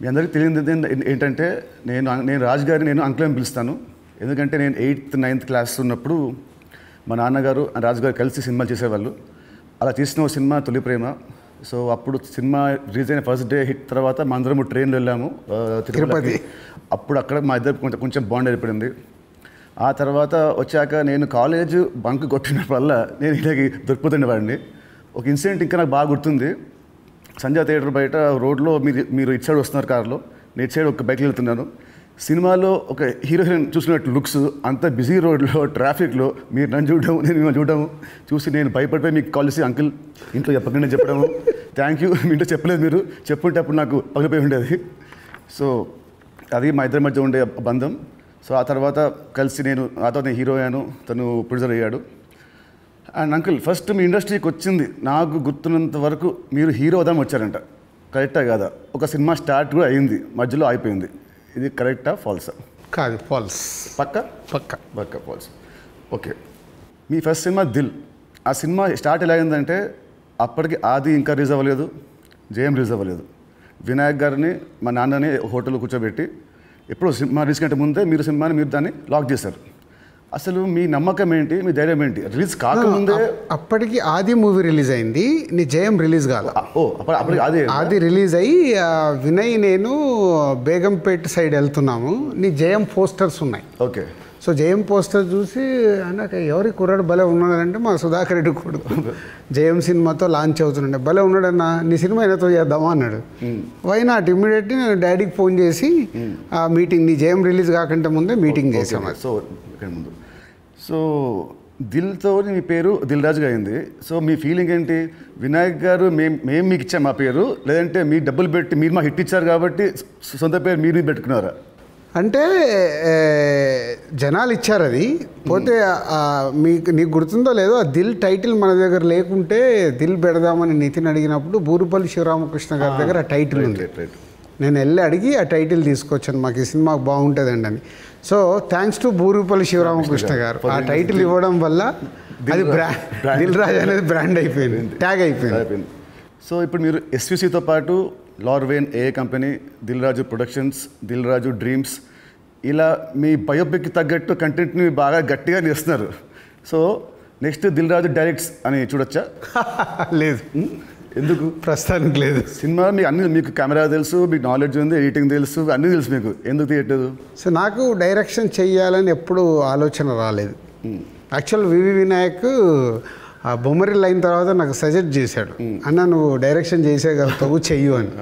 మీ అందరికీ తెలియదు ఏంటంటే నేను రాజు గారిని నేను అంకుల్ అని పిలుస్తాను. ఎందుకంటే నేను 8th 9th క్లాస్ ఉన్నప్పుడు మా నాన్నగారు రాజు గారు కలిసి సినిమాలు చేసేవాళ్ళు. అలా చేసిన ఒక సినిమా తొలి ప్రేమ. సో అప్పుడు సినిమా రిలీజ్ అయిన ఫస్ట్ డే హిట్ తర్వాత మా అందరము ట్రైన్లో వెళ్ళాము తిరుపతి. అప్పుడు అక్కడ మా ఇద్దరు కొంచెం బాండ్ ఏర్పడింది. ఆ తర్వాత వచ్చాక నేను కాలేజ్ బంక్ కొట్టినప్పుడల్లా నేను ఇలాగే దొరికిపోతుండేవాడిని. ఒక ఇన్సిడెంట్ ఇంకా నాకు బాగా గుర్తుంది. సంజయ్ థియేటర్ బయట రోడ్లో మీరు ఇటు సైడ్ వస్తున్నారు కార్లో, నేను ఇటు సైడ్ ఒక బైక్లో వెళ్తున్నాను. సినిమాలో ఒక హీరో హీరోయిన్ చూసినట్టు లుక్స్, అంత బిజీ రోడ్లో ట్రాఫిక్లో మీరు నన్ను చూడడం నేను మిమ్మల్ని చూడడము చూసి నేను భయపడిపోయి మీకు కాల్ చేసి అంకుల్ ఇంట్లో చెప్పకుండా చెప్పడము, థ్యాంక్ యూ మీ ఇంట్లో చెప్పలేదు, మీరు చెప్పుంటే అప్పుడు నాకు పగిలిపోయి ఉండేది. సో అది మా ఇద్దరి మధ్య ఉండే బంధం. సో ఆ తర్వాత కలిసి నేను హీరో అయ్యాను, తను ప్రొడ్యూసర్ అయ్యాడు. అండ్ అంకుల్ ఫస్ట్ మీ ఇండస్ట్రీకి వచ్చింది నాకు గుర్తున్నంత వరకు మీరు హీరో అవుదాం వచ్చారంట, కరెక్టా కాదా? ఒక సినిమా స్టార్ట్ కూడా అయింది, మధ్యలో అయిపోయింది. ఇది కరెక్టా ఫాల్సా? కాదు, ఫాల్స్. పక్క పక్క పక్క ఫాల్స్. ఓకే, మీ ఫస్ట్ సినిమా దిల్. ఆ సినిమా స్టార్ట్ ఎలా అయిందంటే అప్పటికి ఆది ఇంకా రిలీజ్ అవ్వలేదు, జయం రిలీజ్ అవ్వలేదు. వినాయక్ గారిని మా నాన్నని హోటల్లో కూర్చోబెట్టి ఎప్పుడు సినిమా రిలీజ్ కంటే ముందే మీరు దాన్ని లాక్ చేశారు. అసలు మీ నమ్మకం ఏంటి, మీ ధైర్యం ఏంటి? రిలీజ్ కాకముందే అప్పటికి ఆది మూవీ రిలీజ్ అయింది, నీ జయం రిలీజ్ కాదు. అప్పటికి ఆది రిలీజ్ అయ్యి వినయ్ నేను బేగంపేట సైడ్ వెళ్తున్నాము, నీ జయం పోస్టర్స్ ఉన్నాయి. ఓకే. సో జయం పోస్టర్ చూసి నాకు ఎవరి కుర్రాడు భలే ఉన్నాడంటే మా సుధాకర్ రెడ్డి కొడుకు జయం సినిమాతో లాంచ్ అవుతుండే, భలే ఉన్నాడన్నా నీ సినిమా ఏదో చేద్దామా అన్నాడు. వై నాట్, ఇమ్మీడియట్లీ నేను డాడీకి ఫోన్ చేసి ఆ మీటింగ్, నీ జయం రిలీజ్ కాకంటే ముందే మీటింగ్ చేసాము. సో ఇక్కడ ముందు సో దిల్తో మీ పేరు దిల్ రాజుగా అయింది. సో మీ ఫీలింగ్ ఏంటి? వినాయక్ గారు మేము మీకు ఇచ్చాం మా పేరు, లేదంటే మీ డబ్బులు పెట్టి మీరు మా హిట్ ఇచ్చారు కాబట్టి సొంత పేరు మీరు పెట్టుకున్నారా? అంటే జనాలు ఇచ్చారు అది. పోతే నీకు గుర్తుందో లేదో, ఆ దిల్ టైటిల్ మన దగ్గర లేకుంటే దిల్ పెడదామని నితిన్ అడిగినప్పుడు బూరుపల్లి శివరామకృష్ణ గారి దగ్గర ఆ టైటిల్ ఉంది. నేను వెళ్ళి అడిగి ఆ టైటిల్ తీసుకొచ్చాను, మాకు ఈ సినిమా బాగుంటుందండి అని. So thanks to Burupalli Sivaramakrishna గారు, ఆ టైటిల్ ఇవ్వడం వల్ల అది దిల్ రాజు అనేది బ్రాండ్ అయిపోయింది, ట్యాగ్ అయిపోయింది. సో ఇప్పుడు మీరు ఎస్విసితో పాటు లార్వేన్ ఏ company, Dil Raju productions, Dil Raju dreams, ఇలా మీ బయోపిక్కి తగ్గట్టు కంటెంట్ని బాగా గట్టిగా చేస్తున్నారు. So next Dil Raju directs అని చూడొచ్చా? లేదు. ఎందుకు? ప్రస్తుతానికి లేదు. సినిమా మీకు కెమెరా తెలుసు, మీకు నాలెడ్జ్ ఉంది, ఎడిటింగ్ తెలుసు, అన్నీ తెలుసు, మీకు ఎందుకు తీయట్లేదు? సో నాకు డైరెక్షన్ చెయ్యాలని ఎప్పుడు ఆలోచన రాలేదు. యాక్చువల్ వివి వినాయక్ ఆ బొమ్మరిల్ అయిన తర్వాత నాకు సజెస్ట్ చేశాడు, అన్న నువ్వు డైరెక్షన్ చేసేయగలుగుతావు, చెయ్యు అని.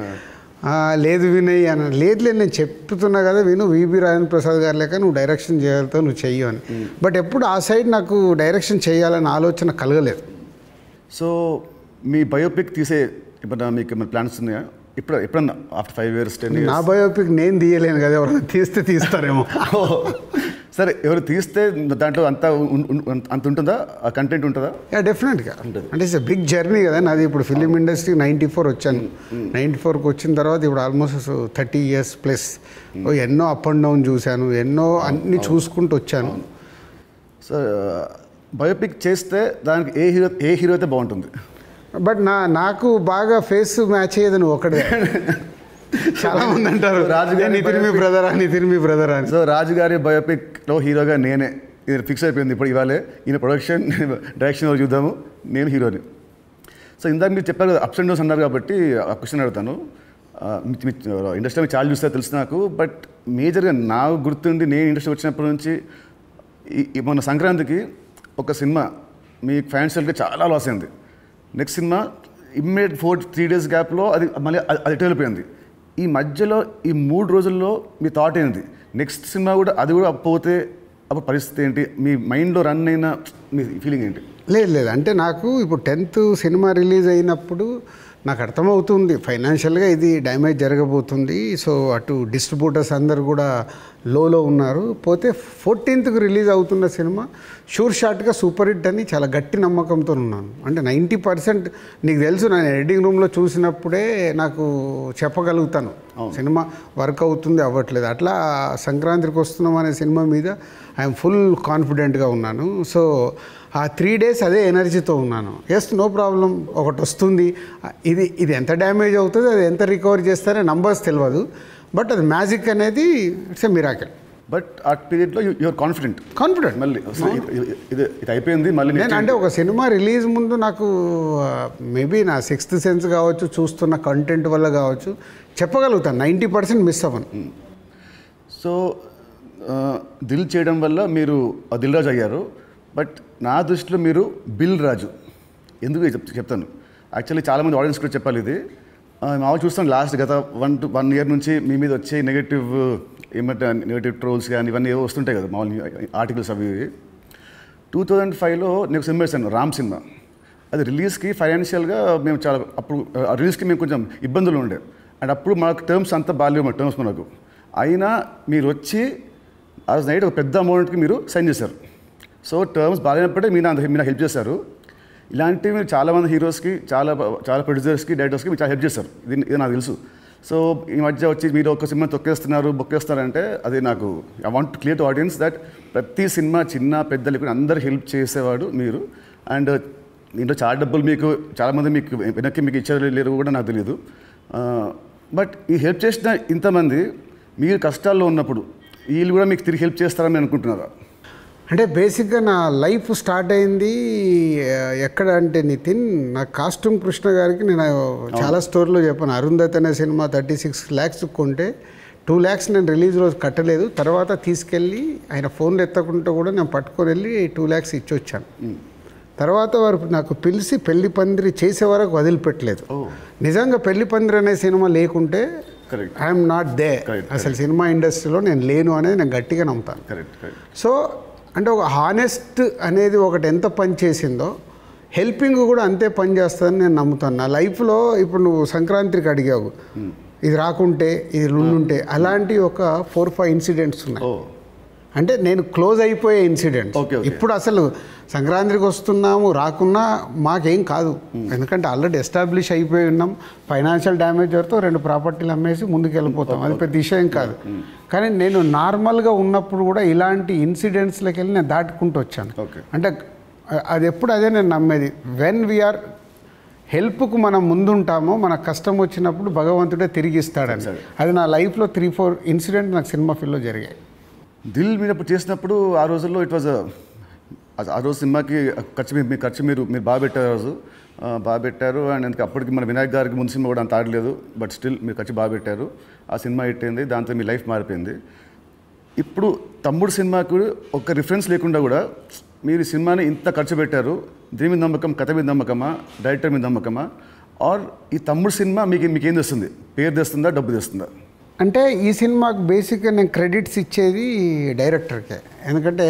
లేదు వినయ్ అని. లేదు నేను చెప్తున్నా కదా విను, వివి రాజేంద్ర ప్రసాద్ గారు లేక నువ్వు డైరెక్షన్ చేయగలుగుతావు, నువ్వు చెయ్యు అని. బట్ ఎప్పుడు ఆ సైడ్ నాకు డైరెక్షన్ చేయాలని ఆలోచన కలగలేదు. సో మీ బయోపిక్ తీసే ఇప్పుడు మీకు ఏమైనా ప్లాన్స్ ఉన్నాయా? ఎప్పుడన్నా ఆఫ్టర్ 5 years 10 years? నా బయోపిక్ నేను తీయలేను కదా, ఎవరైనా తీస్తారేమో. సరే, ఎవరు తీస్తే దాంట్లో అంత ఉంటుందా, ఆ కంటెంట్ ఉంటుందా? డెఫినెట్గా ఉంటుంది. అంటే ఇట్స్ బిగ్ జర్నీ కదా నాది. ఇప్పుడు ఫిలిం ఇండస్ట్రీ 94 వచ్చాను, 94కి వచ్చిన తర్వాత ఇప్పుడు ఆల్మోస్ట్ 30 years ప్లస్. ఎన్నో అప్ అండ్ డౌన్ చూశాను, ఎన్నో అన్నీ చూసుకుంటూ వచ్చాను. సో బయోపిక్ చేస్తే దానికి ఏ హీరో అయితే బాగుంటుంది? బట్ నాకు బాగా ఫేస్ మ్యాచ్ అయ్యేది నువ్వు ఒకటే. చాలా మంది అంటారు నితిన్ మీ బ్రదర్ అని. సో రాజుగారి బయోపిక్లో హీరోగా నేనే, ఇది ఫిక్స్ అయిపోయింది. ఇప్పుడు ఇవాళే ఈయన ప్రొడక్షన్ డైరెక్షన్ చూద్దాము, నేను హీరోని. సో ఇందాక మీరు చెప్పారు కదా అప్స్ అండ్ డౌన్స్ అన్నారు కాబట్టి ఆ క్వశ్చన్ అడుగుతాను. ఇండస్ట్రీ చాలా చూస్తే తెలుసు నాకు, బట్ మేజర్గా నాకు గుర్తుండి నేను ఇండస్ట్రీ వచ్చినప్పటి నుంచి మొన్న సంక్రాంతికి ఒక సినిమా మీ ఫైనాన్షియల్గా చాలా లాస్ అయింది. నెక్స్ట్ సినిమా ఇమ్మీడియట్ 3 days గ్యాప్లో అది మళ్ళీ అది వెళ్ళిపోయింది. ఈ మధ్యలో ఈ 3 రోజుల్లో మీ థాట్ ఏంటి? నెక్స్ట్ సినిమా కూడా అది కూడా పోతే అప్పుడు పరిస్థితి ఏంటి? మీ మైండ్లో రన్ అయిన మీ ఫీలింగ్ ఏంటి? లేదు అంటే నాకు ఇప్పుడు 10th సినిమా రిలీజ్ అయినప్పుడు నాకు అర్థమవుతుంది ఫైనాన్షియల్గా ఇది డ్యామేజ్ జరగబోతుంది. సో అటు డిస్ట్రిబ్యూటర్స్ అందరు కూడా లోలో ఉన్నారు. పోతే 14th రిలీజ్ అవుతున్న సినిమా షూర్ షాట్గా సూపర్ హిట్ అని చాలా గట్టి నమ్మకంతో ఉన్నాను. అంటే 90% నీకు తెలుసు, నేను ఎడిటింగ్ రూమ్లో చూసినప్పుడే నాకు చెప్పగలుగుతాను సినిమా వర్క్ అవుతుంది అవ్వట్లేదు. అట్లా సంక్రాంతికి వస్తున్నాం అనే సినిమా మీద ఐఎమ్ ఫుల్ కాన్ఫిడెంట్గా ఉన్నాను. సో ఆ 3 days అదే ఎనర్జీతో ఉన్నాను. ఎస్, నో ప్రాబ్లం, ఒకటి వస్తుంది. ఇది ఎంత డ్యామేజ్ అవుతుంది, అది ఎంత రికవర్ చేస్తారో నంబర్స్ తెలియదు, బట్ అది మ్యాజిక్ అనేది ఇట్స్ ఎ మిరాకిల్. బట్ ఆ పీరియడ్లో యూఆర్ కాన్ఫిడెంట్ మళ్ళీ ఇది అయిపోయింది మళ్ళీ నేను అంటే ఒక సినిమా రిలీజ్ ముందు నాకు మేబీ నా 6th సెన్స్ కావచ్చు, చూస్తున్న కంటెంట్ వల్ల కావచ్చు, చెప్పగలుగుతాను 90% మిస్ అవ్వను. సో దిల్ చేయడం వల్ల మీరు దిల్ రాజు అయ్యారు. బట్ నా దృష్టిలో మీరు బిల్ రాజు. ఎందుకు చెప్తాను. యాక్చువల్లీ చాలామంది ఆడియన్స్ కూడా చెప్పాలి ఇది. మామూలు చూస్తాను లాస్ట్ గత 1 year నుంచి మీ మీద వచ్చే నెగటివ్ ట్రోల్స్ కానీ ఇవన్నీ ఏవో వస్తుంటాయి కదా మామూలు ఆర్టికల్స్ అవి. 2005లో నేను సినిమా వేసాను, రామ్ సినిమా. అది రిలీజ్కి ఫైనాన్షియల్గా మేము చాలా అప్పుడు రిలీజ్కి మేము కొంచెం ఇబ్బందులు ఉండే. అండ్ అప్పుడు మాకు టర్మ్స్ అంతా బాగాలేవు, మా టర్మ్స్ మనకు. అయినా మీరు వచ్చి ఆ రోజు నైట్ ఒక పెద్ద అమౌంట్కి మీరు సైన్ చేశారు. సో టర్మ్స్ బాగాలేనప్పుడే మీరు నాకు హెల్ప్ చేశారు. ఇలాంటివి మీరు చాలామంది హీరోస్కి, చాలా ప్రొడ్యూసర్స్కి, డైరెక్టర్స్కి మీరు చాలా హెల్ప్ చేస్తారు. ఇది నాకు తెలుసు. సో ఈ మధ్య వచ్చి మీరు ఒక సినిమా బొక్కేస్తారంటే అది నాకు I want clear to audience that ప్రతి సినిమా చిన్న పెద్ద లేకుండా అందరు హెల్ప్ చేసేవాడు మీరు. అండ్ దీంట్లో చాలా డబ్బులు మీకు చాలామంది వెనక్కి మీకు ఇచ్చారు లేరు కూడా నాకు తెలియదు. బట్ ఈ హెల్ప్ చేసిన ఇంతమంది మీరు కష్టాల్లో ఉన్నప్పుడు వీళ్ళు కూడా మీకు తిరిగి హెల్ప్ చేస్తారని అనుకుంటున్నారా? అంటే బేసిక్గా నా లైఫ్ స్టార్ట్ అయింది ఎక్కడ అంటే నితిన్, నా కాస్ట్యూమ్ కృష్ణ గారికి నేను చాలా స్టోరీలో చెప్పాను. అరుంధతి అనే సినిమా 36 lakhs కొంటే 2 lakhs నేను రిలీజ్ రోజు కట్టలేదు. తర్వాత తీసుకెళ్ళి ఆయన ఫోన్లు ఎత్తకుంటూ కూడా నేను పట్టుకొని వెళ్ళి 2 lakhs ఇచ్చి వచ్చాను. తర్వాత వారు నాకు పిలిచి పెళ్లి పందిరి చేసే వరకు వదిలిపెట్టలేదు. నిజంగా పెళ్లి పందిరి అనే సినిమా లేకుంటే ఐఎమ్ నాట్ దే, అసలు సినిమా ఇండస్ట్రీలో నేను లేను అనేది నేను గట్టిగా నమ్ముతాను. సో అంటే ఒక హానెస్ట్ అనేది ఒకటి ఎంత పని చేసిందో హెల్పింగ్ కూడా అంతే పని చేస్తుందని నేను నమ్ముతాను. నా లైఫ్లో ఇప్పుడు నువ్వు సంక్రాంతికి అడిగావు, ఇది రాకుంటే ఇది ఉండుంటే, అలాంటి ఒక 4-5 ఇన్సిడెంట్స్ ఉన్నాయి. అంటే నేను క్లోజ్ అయిపోయే ఇన్సిడెంట్స్. ఇప్పుడు అసలు సంక్రాంతికి వస్తున్నాము, రాకున్నా మాకేం కాదు, ఎందుకంటే ఆల్రెడీ ఎస్టాబ్లిష్ అయిపోయి ఉన్నాం. ఫైనాన్షియల్ డ్యామేజ్ వరకు 2 ప్రాపర్టీలు అమ్మేసి ముందుకు వెళ్ళిపోతాం, అది పెద్ద విషయం కాదు. కానీ నేను నార్మల్గా ఉన్నప్పుడు కూడా ఇలాంటి ఇన్సిడెంట్స్లోకి వెళ్ళి నేను దాటుకుంటూ వచ్చాను. అంటే అది ఎప్పుడు అదే నేను నమ్మేది, వెన్ వీఆర్ హెల్ప్కు మనం ముందుంటామో మన కష్టం వచ్చినప్పుడు భగవంతుడే తిరిగి ఇస్తాడని. అది నా లైఫ్లో 3-4 ఇన్సిడెంట్ నాకు సినిమా ఫీల్డ్లో జరిగాయి. దిల్ మీరు అప్పుడు చేసినప్పుడు ఆ రోజుల్లో ఇట్ వాజ్ ఆ రోజు సినిమాకి ఖర్చు మీరు బాగా పెట్టారు. ఆ రోజు బాగా పెట్టారు. అండ్ అందుకే అప్పటికి మన వినాయక్ గారికి ముందు సినిమా కూడా అంత ఆడలేదు, బట్ స్టిల్ మీరు ఖర్చు బాగా పెట్టారు. ఆ సినిమా హిట్ అయింది, దాంతో మీ లైఫ్ మారిపోయింది. ఇప్పుడు తమ్ముడు సినిమాకు ఒక రిఫరెన్స్ లేకుండా కూడా మీరు ఈ సినిమాని ఇంత ఖర్చు పెట్టారు. దీని మీద నమ్మకం, కథ మీద నమ్మకమా, డైరెక్టర్ మీద నమ్మకమా, ఆర్ ఈ తమ్ముడు సినిమా మీకేం తెస్తుంది? పేరు తెస్తుందా, డబ్బు తెస్తుందా? అంటే ఈ సినిమాకు బేసిక్గా నేను క్రెడిట్స్ ఇచ్చేది డైరెక్టర్కే. ఎందుకంటే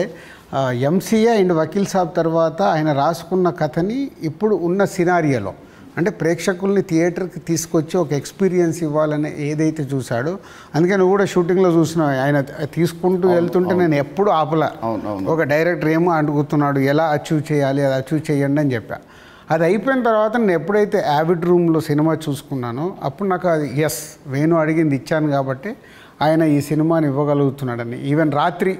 ఎంసీఏ అండ్ వకీల్ సాబ్ తర్వాత ఆయన రాసుకున్న కథని ఇప్పుడు ఉన్న సినారియోలో అంటే ప్రేక్షకుల్ని థియేటర్కి తీసుకొచ్చి ఒక ఎక్స్పీరియన్స్ ఇవ్వాలని ఏదైతే చూశాడో, అందుకే నువ్వు కూడా షూటింగ్లో చూసినావు, ఆయన తీసుకుంటూ వెళ్తుంటే నేను ఎప్పుడు ఆపలా. ఒక డైరెక్టర్ ఏమో అడుగుతున్నాడు, ఎలా అచీవ్ చేయాలి, అది అచీవ్ చేయండి అని చెప్పా. అది అయిపోయిన తర్వాత నేను ఎప్పుడైతే యావిడ్ రూమ్లో సినిమా చూసుకున్నానో అప్పుడు నాకు అది ఎస్, వేణు అడిగింది ఇచ్చాను కాబట్టి ఆయన ఈ సినిమాని ఇవ్వగలుగుతున్నాడని. ఈవెన్ రాత్రి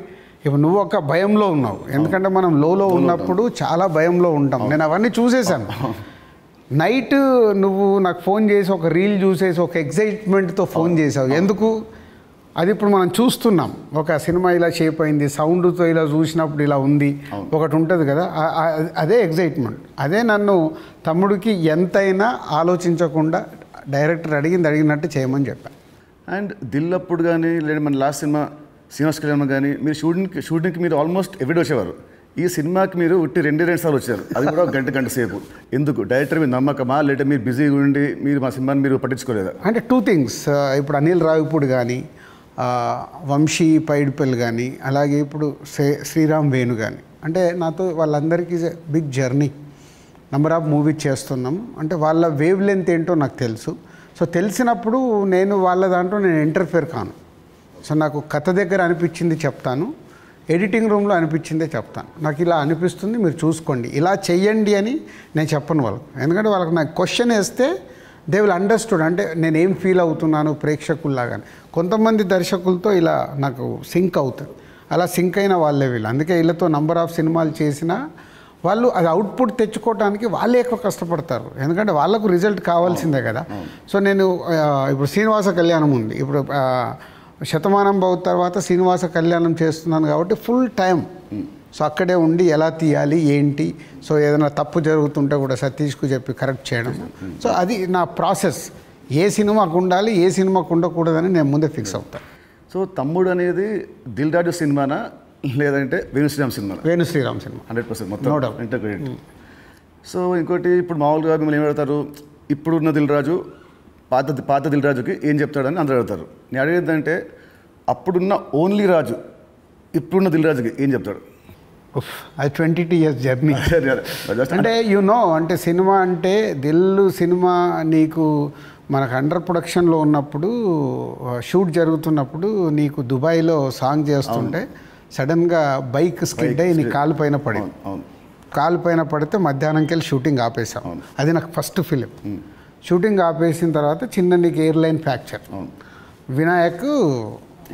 ఇప్పుడు నువ్వు ఒక భయంలో ఉన్నావు, ఎందుకంటే మనం లోలో ఉన్నప్పుడు చాలా భయంలో ఉంటాం. నేను అవన్నీ చూసేసాను. నైట్ నువ్వు నాకు ఫోన్ చేసి ఒక రీల్ చూసేసి ఒక ఎగ్జైట్మెంట్తో ఫోన్ చేసావు. ఎందుకు? అది ఇప్పుడు మనం చూస్తున్నాం, ఒక సినిమా ఇలా షేప్ అయింది, సౌండ్తో ఇలా చూసినప్పుడు ఇలా ఉంది, ఒకటి ఉంటుంది కదా, అదే ఎగ్జైట్మెంట్. అదే నన్ను తమ్ముడికి ఎంతైనా ఆలోచించకుండా డైరెక్టర్ అడిగినట్టు చేయమని చెప్పాను. అండ్ దిల్ అప్పుడు కానీ లేదా మన లాస్ట్ సినిమా శ్రీనివాస్ కళ్యాణ్ కానీ మీరు షూటింగ్కి మీరు ఆల్మోస్ట్ ఎవ్రీడే వచ్చేవారు. ఈ సినిమాకి మీరు ఉట్టి 2 సార్లు వచ్చారు, అది కూడా గంట సేపు. ఎందుకు? డైరెక్టర్ మీద నమ్మకమా, లేదా మీరు బిజీగా ఉండి మీరు మా సినిమాని మీరు పట్టించుకోలేదా? అంటే 2 things. ఇప్పుడు అనిల్ రావిపూడి కానీ, వంశీ పైడిపల్లి కానీ, అలాగే ఇప్పుడు శ్రీరామ్ వేణు కానీ, అంటే నాతో వాళ్ళందరికీ big journey, number of movie చేస్తున్నాం. అంటే వాళ్ళ వేవ్ లెంత్ ఏంటో నాకు తెలుసు. సో తెలిసినప్పుడు నేను వాళ్ళ దాంట్లో నేను ఇంటర్ఫేర్ కాను. సో నాకు కథ దగ్గర అనిపించింది చెప్తాను, ఎడిటింగ్ రూమ్లో అనిపించిందే చెప్తాను. నాకు ఇలా అనిపిస్తుంది, మీరు చూసుకోండి, ఇలా చెయ్యండి అని నేను చెప్పను వాళ్ళకు. ఎందుకంటే వాళ్ళకి నాకు క్వశ్చన్ వేస్తే దే విల్ అండర్స్టూడ్. అంటే నేను ఏం ఫీల్ అవుతున్నాను ప్రేక్షకుల్లాగానే. కొంతమంది దర్శకులతో ఇలా నాకు సింక్ అవుతుంది, అలా సింక్ అయిన వాళ్ళే వీళ్ళు. అందుకే వీళ్ళతో నంబర్ ఆఫ్ సినిమాలు చేసినా వాళ్ళు అది అవుట్పుట్ తెచ్చుకోవడానికి వాళ్ళే ఎక్కువ కష్టపడతారు, ఎందుకంటే వాళ్ళకు రిజల్ట్ కావాల్సిందే కదా. సో నేను ఇప్పుడు శ్రీనివాస కళ్యాణం ఉంది, ఇప్పుడు శతమానం భవ తర్వాత శ్రీనివాస కళ్యాణం చేస్తున్నాను కాబట్టి ఫుల్ టైం సో అక్కడే ఉండి ఎలా తీయాలి ఏంటి, సో ఏదైనా తప్పు జరుగుతుంటే కూడా సతీష్కు చెప్పి కరెక్ట్ చేయడం. సో అది నా ప్రాసెస్. ఏ సినిమాకు ఉండాలి ఏ సినిమాకు ఉండకూడదని నేను ముందే ఫిక్స్ అవుతాను. సో తమ్ముడు అనేది దిల్ రాజు సినిమానా లేదంటే వేణుశ్రీరామ్ సినిమా? వేణుశ్రీరామ్ సినిమా 100% మొత్తం ఇంటర్గ్రేట్. సో ఇంకోటి ఇప్పుడు మామూలుగా మిమ్మల్ని ఏం అడుగుతారు, ఇప్పుడున్న దిల్ రాజు పాత దిల్ రాజుకి ఏం చెప్తాడని అందరూ అడుగుతారు. నేను అడిగేదంటే అప్పుడున్న ఓన్లీ రాజు ఇప్పుడున్న దిల్ రాజుకి ఏం చెప్తాడు? అది 22 years జర్నీ. అంటే అంటే సినిమా అంటే దిల్లు సినిమా నీకు మనకు అండర్ ప్రొడక్షన్లో ఉన్నప్పుడు షూట్ జరుగుతున్నప్పుడు నీకు దుబాయ్లో సాంగ్ చేస్తుంటే సడన్గా బైక్ స్కిడ్ అయ్యి నీ కాలు పైన పడింది. కాలు పైన పడితే మధ్యాహ్నంకి వెళ్ళి షూటింగ్ ఆపేసాం. అది నాకు ఫస్ట్ ఫిలిం. షూటింగ్ ఆపేసిన తర్వాత చిన్న నీకు ఎయిర్లైన్ ఫ్రాక్చర్. వినాయక్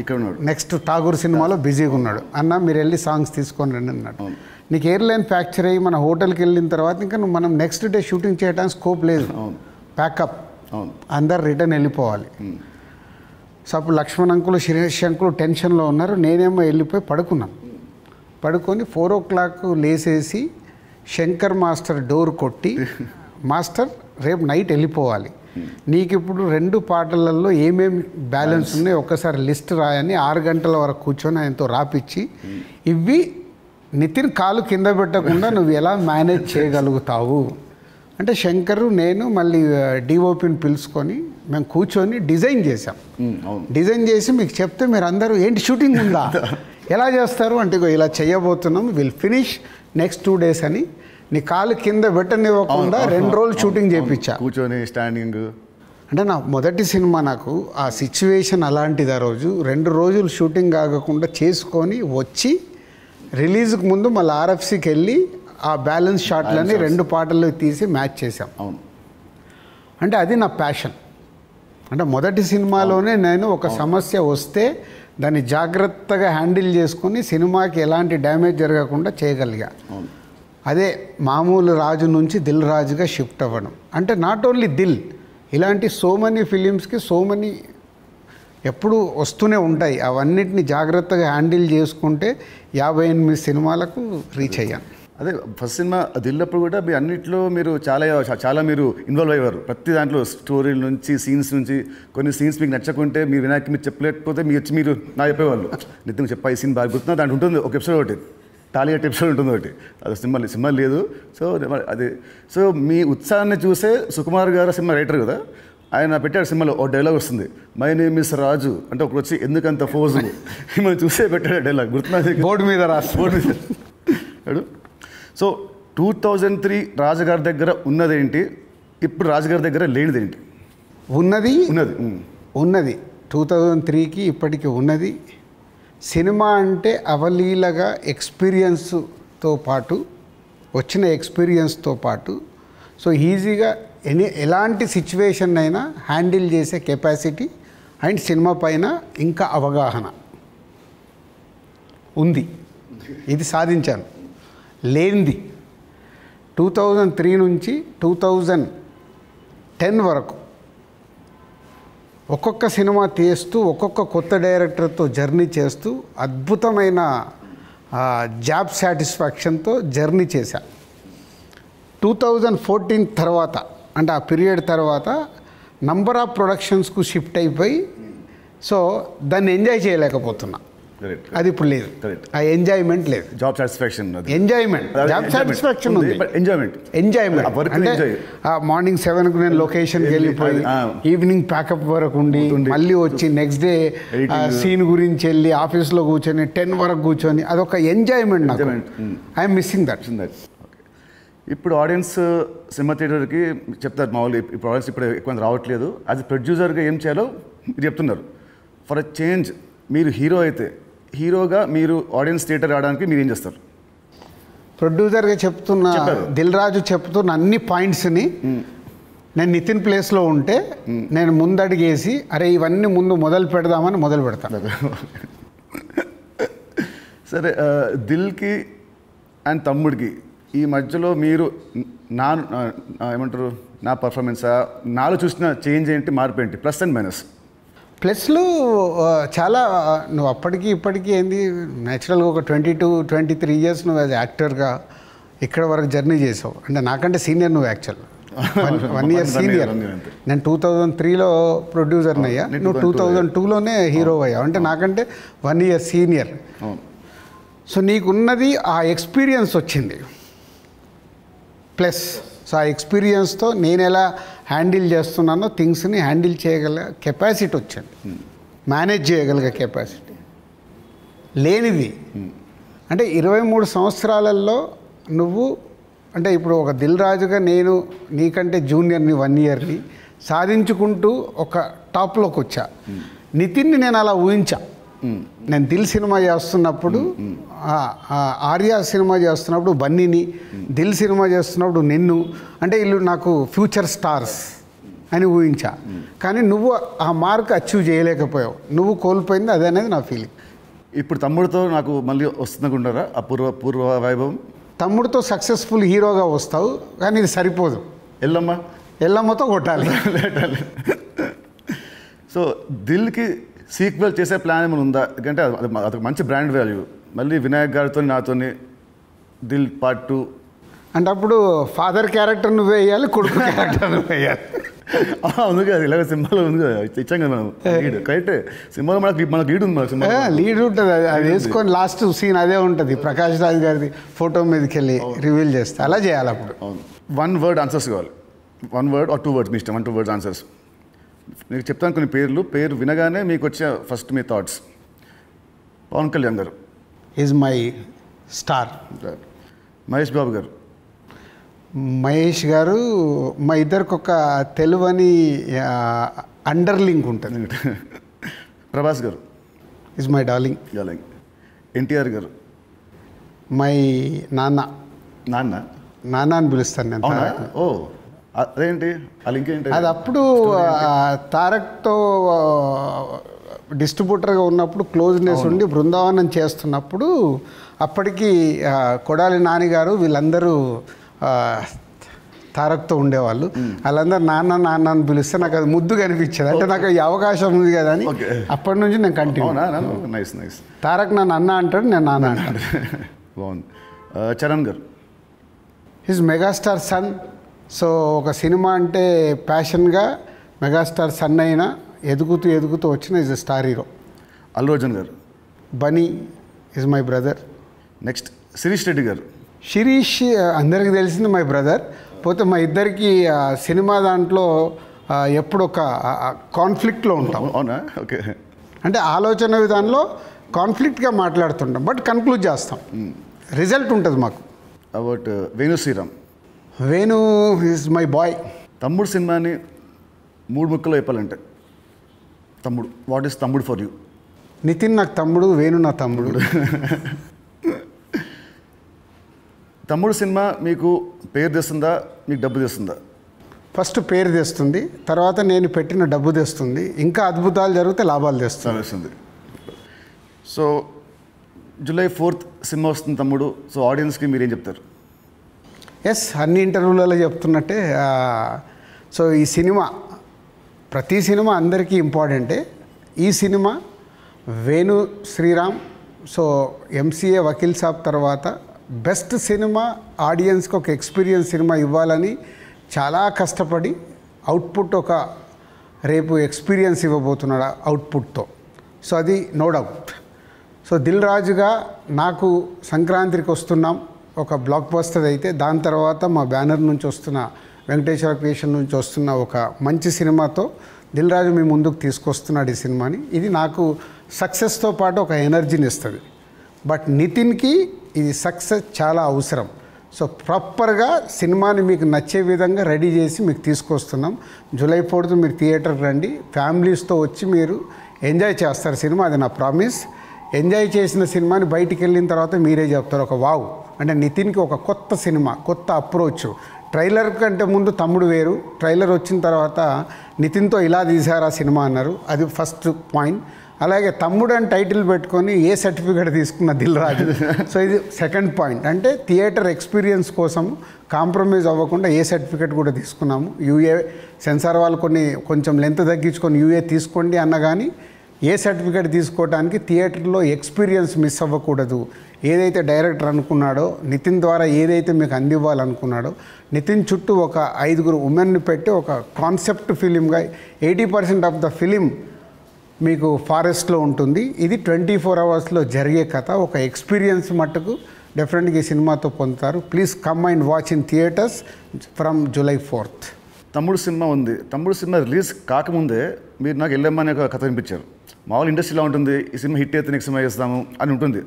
ఇక్కడ ఉన్నాడు, నెక్స్ట్ ఠాగూర్ సినిమాలో బిజీగా ఉన్నాడు. అన్న మీరు వెళ్ళి సాంగ్స్ తీసుకొని రండి అన్నాడు. నీకు ఎయిర్లైన్ ఫ్రాక్చర్ అయ్యి మన హోటల్కి వెళ్ళిన తర్వాత ఇంకా మనం నెక్స్ట్ డే షూటింగ్ చేయడానికి స్కోప్ లేదు, ప్యాకప్, అందరు రిటర్న్ వెళ్ళిపోవాలి. సో అప్పుడు లక్ష్మణ్ అంకులు శిరీష్ అంకులు టెన్షన్లో ఉన్నారు. నేనేమో వెళ్ళిపోయి పడుకున్నాను. పడుకొని 4 o'clock లేసేసి శంకర్ మాస్టర్ డోర్ కొట్టి, మాస్టర్ రేపు నైట్ వెళ్ళిపోవాలి, నీకు ఇప్పుడు 2 పాటలలో ఏమేమి బ్యాలెన్స్ ఉన్నాయో ఒక్కసారి లిస్ట్ రాయని 6 గంటల వరకు కూర్చొని ఆయనతో రాపిచ్చి, ఇవి నితిన్ కాలు కింద పెట్టకుండా నువ్వు ఎలా మేనేజ్ చేయగలుగుతావు అంటే శంకరు నేను మళ్ళీ డిఓపిని పిలుచుకొని మేము కూర్చొని డిజైన్ చేసాం. డిజైన్ చేసి మీకు చెప్తే మీరు అందరూ ఏంటి షూటింగ్ ఉందా ఎలా చేస్తారు అంటే ఇలా చేయబోతున్నాం, విల్ ఫినిష్ నెక్స్ట్ 2 days అని నీ కాలు కింద పెట్టనివ్వకుండా 2 రోజులు షూటింగ్ చేయించా కూర్చొని స్టాండింగ్. అంటే నా మొదటి సినిమా నాకు ఆ సిచ్యువేషన్ అలాంటిది. ఆ రోజు 2 రోజులు షూటింగ్ ఆగకుండా చేసుకొని వచ్చి రిలీజ్కి ముందు మళ్ళీ ఆర్ఎఫ్సికి వెళ్ళి ఆ బ్యాలెన్స్ షాట్లని 2 పాటలు తీసి మ్యాచ్ చేశాం. అంటే అది నా ప్యాషన్. అంటే మొదటి సినిమాలోనే నేను ఒక సమస్య వస్తే దాన్ని జాగ్రత్తగా హ్యాండిల్ చేసుకొని సినిమాకి ఎలాంటి డ్యామేజ్ జరగకుండా చేయగలిగా. అదే మామూలు రాజు నుంచి దిల్ రాజుగా షిఫ్ట్ అవ్వడం. అంటే నాట్ ఓన్లీ దిల్, ఇలాంటి సో మెనీ ఫిలిమ్స్కి సో మెనీ ఎప్పుడు వస్తూనే ఉంటాయి. అవన్నిటిని జాగ్రత్తగా హ్యాండిల్ చేసుకుంటే 58 సినిమాలకు రీచ్ అయ్యాను. అదే ఫస్ట్ సినిమా దిల్లప్పుడు కూడా మీ అన్నింటిలో మీరు చాలా మీరు ఇన్వాల్వ్ అయ్యారు. ప్రతి దాంట్లో స్టోరీల నుంచి సీన్స్ నుంచి కొన్ని సీన్స్ మీకు నచ్చకుంటే మీరు వినాయక్ మీరు చెప్పలేకపోతే మీరు నా చెప్పేవాళ్ళు నితిన్ చెప్పా ఈ సీన్ బాగా గుర్తున్నా దాంట్లో ఉంటుంది ఒక ఎపిసోడ్ ఒకటి టాలీగట్ ఎపిసోడ్ ఉంటుంది ఒకటి, అది సినిమా లేదు. సో అది సో మీ ఉత్సాహాన్ని చూసే సుకుమార్ గారు సినిమా రైటర్ కదా, ఆయన పెట్టాడు సినిమాలో ఓ డైలాగ్ వస్తుంది, మై నేమ్ ఇస్ రాజు అంటే ఒకటి వచ్చి ఎందుకంత ఫోజు మిమ్మల్ని చూసే పెట్టాడు డైలాగ్ గుర్తున్నా బోర్డు మీద రాడు. సో 2003 రాజుగారి దగ్గర ఉన్నదేంటి, ఇప్పుడు రాజుగారి దగ్గర లేనిదేంటి? ఉన్నది 2003కి ఇప్పటికి ఉన్నది. సినిమా అంటే అవలీలగా ఎక్స్పీరియన్స్తో పాటు వచ్చిన ఎక్స్పీరియన్స్తో పాటు సో ఈజీగా ఎలాంటి సిచ్యువేషన్ అయినా హ్యాండిల్ చేసే కెపాసిటీ అండ్ సినిమా పైన ఇంకా అవగాహన ఉంది. ఇది సాధించాను. లేనిది 2003 నుంచి 2010 వరకు ఒక్కొక్క సినిమా తీస్తూ ఒక్కొక్క కొత్త డైరెక్టర్తో జర్నీ చేస్తూ అద్భుతమైన జాబ్ సాటిస్ఫాక్షన్తో జర్నీ చేశా. 2014 తర్వాత అంటే ఆ పీరియడ్ తర్వాత నంబర్ ఆఫ్ ప్రొడక్షన్స్కు షిఫ్ట్ అయిపోయి సో దాన్ని ఎంజాయ్ చేయలేకపోతున్నా. అది ఇప్పుడు లేదు, ఆ ఎంజాయ్మెంట్ లేదు. Job satisfaction enjoyment job satisfaction ఉంది, ఎంజాయ్మెంట్ అంటే మార్నింగ్ 7కు నేను లొకేషన్కి వెళ్ళిపోయి ఈవినింగ్ ప్యాకప్ వరకు ఉండి మళ్ళీ వచ్చి నెక్స్ట్ డే సీన్ గురించి వెళ్ళి ఆఫీస్లో కూర్చొని 10 వరకు కూర్చొని అదొక ఎంజాయ్మెంట్ నాకు. I'm missing that. ఇప్పుడు ఆడియన్స్ సినిమా థియేటర్కి చెప్తారు మామూలు ఇప్పుడు ఆడియన్స్ ఇప్పుడు ఎక్కువ రావట్లేదు, అది ప్రొడ్యూసర్గా ఏం చేయాలో మీరు చెప్తున్నారు. ఫర్ అ చేంజ్ మీరు హీరో అయితే హీరోగా మీరు ఆడియన్స్ థియేటర్ రావడానికి మీరు ఏం చేస్తారు? ప్రొడ్యూసర్గా చెప్తున్న దిల్ రాజు చెప్తున్న అన్ని పాయింట్స్ని నేను నితిన్ ప్లేస్లో ఉంటే నేను ముందడిగేసి అరే ఇవన్నీ ముందు మొదలు పెడదామని మొదలు పెడతాను. సరే, దిల్కి అండ్ తమ్ముడికి ఈ మధ్యలో మీరు ఏమంటారు నా పర్ఫార్మెన్సా, నాలో చూసిన చేంజ్ ఏంటి, మార్పు ఏంటి, ప్లస్ అండ్ మైనస్? ప్లస్లు చాలా. నువ్వు అప్పటికి ఇప్పటికీ ఏంది న్యాచురల్గా ఒక 22-23 ఇయర్స్ నువ్వు యాజ్ యాక్టర్గా ఇక్కడ వరకు జర్నీ చేసావు. అంటే నాకంటే సీనియర్ నువ్వు యాక్చువల్ 1 ఇయర్ సీనియర్. నేను 2003లో ప్రొడ్యూసర్ని అయ్యా, నువ్వు 2002లోనే హీరో అయ్యావు. అంటే నాకంటే 1 ఇయర్ సీనియర్. సో నీకున్నది ఆ ఎక్స్పీరియన్స్ వచ్చింది ప్లస్. సో ఆ ఎక్స్పీరియన్స్తో నేను ఎలా హ్యాండిల్ చేస్తున్నానో థింగ్స్ని హ్యాండిల్ చేయగల కెపాసిటీ వచ్చింది, మేనేజ్ చేయగలిగే కెపాసిటీ లేనిది. అంటే 23 సంవత్సరాలలో నువ్వు అంటే ఇప్పుడు ఒక దిల్ రాజుగా నేను నీకంటే జూనియర్ని 1 ఇయర్ని సాధించుకుంటూ ఒక టాప్లోకి వచ్చా. నితిన్ని నేను అలా ఊహించా. నేను దిల్ సినిమా చేస్తున్నప్పుడు, ఆర్య సినిమా చేస్తున్నప్పుడు బన్నీని, దిల్ సినిమా చేస్తున్నప్పుడు నిన్ను, అంటే వీళ్ళు నాకు ఫ్యూచర్ స్టార్స్ అని ఊహించా. కానీ నువ్వు ఆ మార్క్ అచీవ్ చేయలేకపోయావు, నువ్వు కోల్పోయింది అదే అనేది నా ఫీలింగ్. ఇప్పుడు తమ్ముడితో నాకు మళ్ళీ వస్తుందనుకుంటారా ఆ పూర్వ వైభవం? తమ్ముడితో సక్సెస్ఫుల్ హీరోగా వస్తావు, కానీ ఇది సరిపోదు. ఎల్లమ్మతో కొట్టాలి. సో దిల్కి సీక్వెల్ చేసే ప్లాన్ ఏమైనా ఉందా? ఎందుకంటే అదొక మంచి బ్రాండ్ వాల్యూ. మళ్ళీ వినాయక్ గారితో నాతోని దిల్ పార్ట్ 2 అంటే అప్పుడు ఫాదర్ క్యారెక్టర్ నువ్వు వేయాలి, కొడుకు క్యారెక్టర్ నువ్వు వేయాలి. ఉంది కదా, ఇలాగ సినిమాలో ఉంది కదా, ఇచ్చాం కదా మనం లీడ్. కరెక్ట్, సినిమాలో మనకు లీడ్ ఉంది, మనకు సినిమా లీడ్ ఉంటుంది. అది వేసుకొని లాస్ట్ సీన్ అదే ఉంటుంది, ప్రకాష్ రాజ్ గారిది ఫోటో మీదకి వెళ్ళి రివీల్ చేస్తే అలా చేయాలి. అప్పుడు 1 word ఆన్సర్స్ కావాలి. 1 word or 2 words మీ ఇష్టం. 1-2 words ఆన్సర్స్. మీకు చెప్తాను కొన్ని పేరు వినగానే మీకు వచ్చే ఫస్ట్ మీ థాట్స్. పవన్ కళ్యాణ్ గారు is my star. Mahesh Babu గారు. మహేష్ గారు మా ఇద్దరికి ఒక తెలువని అండర్లింక్ ఉంటుంది. ప్రభాస్ గారు ఈజ్ మై డార్లింగ్. ఎన్టీఆర్ గారు. మై నాన్న. నాన్న అని పిలుస్తాను నేను. ఓ అదేంటి ఆ లింక్ ఏంటి? అది అప్పుడు తారక్తో డిస్ట్రిబ్యూటర్గా ఉన్నప్పుడు క్లోజ్నెస్ ఉండి బృందావనం చేస్తున్నప్పుడు అప్పటికి కొడాలి నాన్నగారు వీళ్ళందరూ తారక్తో ఉండేవాళ్ళు. వాళ్ళందరూ నాన్న నాన్న అని పిలిస్తే నాకు అది ముద్దుగా అనిపించేది. అంటే నాకు ఈ అవకాశం ఉంది కదా అని అప్పటి నుంచి నేను కంటిన్యూ. నైస్. తారక్ నన్ను అన్న అంటాడు, నేను నాన్న అంటాడు. బాగుంది. చరణ్ గారు. His megastar son. సో ఒక సినిమా అంటే ప్యాషన్గా మెగాస్టార్ సన్ అయినా ఎదుగుతూ వచ్చిన is a star hero. Allu Arjun గారు. Bunny is my brother. Next Sirish Reddy గారు. శిరీష్ అందరికీ తెలిసింది మై బ్రదర్. పోతే మా ఇద్దరికి సినిమా దాంట్లో ఎప్పుడు ఒక కాన్ఫ్లిక్ట్లో ఉంటాం. అవునా? ఓకే. అంటే ఆలోచన విధానంలో కాన్ఫ్లిక్ట్గా మాట్లాడుతుంటాం, బట్ కన్క్లూడ్ చేస్తాం, రిజల్ట్ ఉంటుంది మాకు. About Venu Sriram. Venu is my boy. Thammudu సినిమాని 3 ముక్కలో చెప్పాలంటే Thammudu, what is Thammudu for you? Nithin నాకు తమ్ముడు, వేణు నా తమ్ముడు. తమ్ముడు సినిమా మీకు పేరు తెస్తుందా, మీకు డబ్బు తెస్తుందా? ఫస్ట్ పేరు తెస్తుంది, తర్వాత నేను పెట్టిన డబ్బు తెస్తుంది, ఇంకా అద్భుతాలు జరిగితే లాభాలు తెస్తుంది. సో July 4th సినిమా వస్తుంది తమ్ముడు. సో ఆడియన్స్కి మీరేం చెప్తారు? ఎస్, అన్ని ఇంటర్వ్యూలలో చెప్తున్నట్టే. సో ఈ సినిమా, ప్రతి సినిమా అందరికీ ఇంపార్టెంటే. ఈ cinema Venu Sriram, so MCA Vakeel Saab తర్వాత బెస్ట్ సినిమా, ఆడియన్స్కి ఒక ఎక్స్పీరియన్స్ సినిమా ఇవ్వాలని చాలా కష్టపడి అవుట్పుట్ ఒక రేపు ఎక్స్పీరియన్స్ ఇవ్వబోతున్నాడు అవుట్పుట్తో. సో అది నో డౌట్. సో దిల్ రాజుగా నాకు సంక్రాంతికి వస్తున్నాం ఒక బ్లాక్ బస్టర్ అయితే, దాని తర్వాత మా బ్యానర్ నుంచి వస్తున్న వెంకటేశ్వర క్రియేషన్ నుంచి వస్తున్న ఒక మంచి సినిమాతో దిల్ రాజు మీ ముందుకు తీసుకొస్తున్నాడు ఈ సినిమాని. ఇది నాకు సక్సెస్తో పాటు ఒక ఎనర్జీని ఇస్తుంది. బట్ నితిన్కి ఇది సక్సెస్ చాలా అవసరం. సో ప్రాపర్గా సినిమాని మీకు నచ్చే విధంగా రెడీ చేసి మీకు తీసుకొస్తున్నాం. July 4th మీరు థియేటర్కి రండి, ఫ్యామిలీస్తో వచ్చి మీరు ఎంజాయ్ చేస్తారు సినిమా, అది నా ప్రామిస్. ఎంజాయ్ చేసిన సినిమాని బయటికి వెళ్ళిన తర్వాత మీరే చెప్తారు ఒక వావ్, అంటే నితిన్కి ఒక కొత్త సినిమా, కొత్త అప్రోచ్, ట్రైలర్ కంటే ముందు తమ్ముడు వేరు, ట్రైలర్ వచ్చిన తర్వాత నితిన్తో ఇలా తీశారు ఆ సినిమా అన్నారు, అది ఫస్ట్ పాయింట్. అలాగే తమ్ముడు అని టైటిల్ పెట్టుకొని ఏ సర్టిఫికేట్ తీసుకున్న దిల్ రాజు, సో ఇది సెకండ్ పాయింట్. అంటే థియేటర్ ఎక్స్పీరియన్స్ కోసం కాంప్రమైజ్ అవ్వకుండా ఏ సర్టిఫికేట్ కూడా తీసుకున్నాము. యూఏ సెన్సార్ వాళ్ళు కొంచెం లెంత్ తగ్గించుకొని యూఏ తీసుకోండి అన్న కానీ ఏ సర్టిఫికేట్ తీసుకోవడానికి థియేటర్లో ఎక్స్పీరియన్స్ మిస్ అవ్వకూడదు. ఏదైతే డైరెక్టర్ అనుకున్నాడో, నితిన్ ద్వారా ఏదైతే మీకు అందివ్వాలనుకున్నాడో, నితిన్ చుట్టూ ఒక 5 ఉమెన్ని పెట్టి ఒక కాన్సెప్ట్ ఫిలింగా 80% ఆఫ్ ద ఫిలిం మీకు ఫారెస్ట్లో ఉంటుంది. ఇది 24 అవర్స్లో జరిగే కథ. ఒక ఎక్స్పీరియన్స్ మట్టుకు డెఫినెట్గా ఈ సినిమాతో పొందుతారు. Please come and watch in theatres from July 4th. తమ్ముడు సినిమా ఉంది. తమ్ముడు సినిమా రిలీజ్ కాకముందే మీరు నాకు ఎల్లమ్మ అనే ఒక కథ వినిపించారు. మామూలు ఇండస్ట్రీలో ఉంటుంది, ఈ సినిమా హిట్ అయితే నెక్స్ట్ సినిమా చేస్తాము అని ఉంటుంది.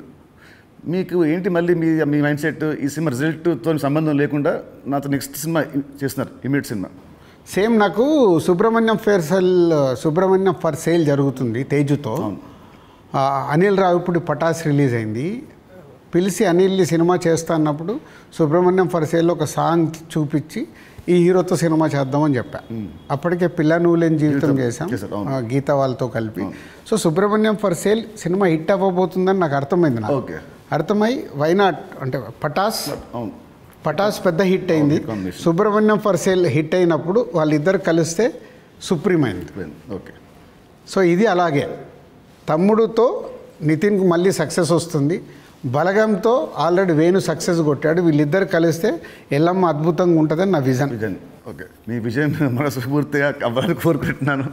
మీకు ఏంటి మళ్ళీ మీ మైండ్ సెట్ ఈ సినిమా రిజల్ట్తో సంబంధం లేకుండా నాతో నెక్స్ట్ సినిమా చేస్తున్నారు, ఇమీడియట్ సినిమా? సేమ్ నాకు సుబ్రహ్మణ్యం ఫర్ సేల్ జరుగుతుంది తేజుతో. అనిల్ రావిపూడి పటాస్ రిలీజ్ అయింది. పిలిచి అనిల్ సినిమా చేస్తా అన్నప్పుడు సుబ్రహ్మణ్యం ఫర్ సేల్లో ఒక సాంగ్ చూపించి ఈ హీరోతో సినిమా చేద్దామని చెప్పా. అప్పటికే పిల్ల నువ్వు లేని జీవితం చేశాం గీత వాళ్ళతో కలిపి. So Subrahmanyam for sale cinema hit అవ్వబోతుందని నాకు అర్థమైంది. నాకు అర్థమై వైనాట్ అంటే పటాస్ పెద్ద హిట్ అయింది. సుబ్రహ్మణ్యం ఫర్ సేల్ హిట్ అయినప్పుడు వాళ్ళిద్దరు కలిస్తే సుప్రీం అయింది. ఓకే. సో ఇది అలాగే తమ్ముడుతో నితిన్కి మళ్ళీ సక్సెస్ వస్తుంది. బలగంతో ఆల్రెడీ వేణు సక్సెస్ కొట్టాడు. వీళ్ళిద్దరు కలిస్తే ఎల్లమ్మ అద్భుతంగా ఉంటుందని నా విజన్. ఓకే, మీ విజయం మనస్ఫూర్తిగా అవ్వాలని కోరుకుంటున్నాను.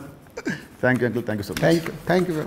Thank you uncle, thank you so much. Thank you.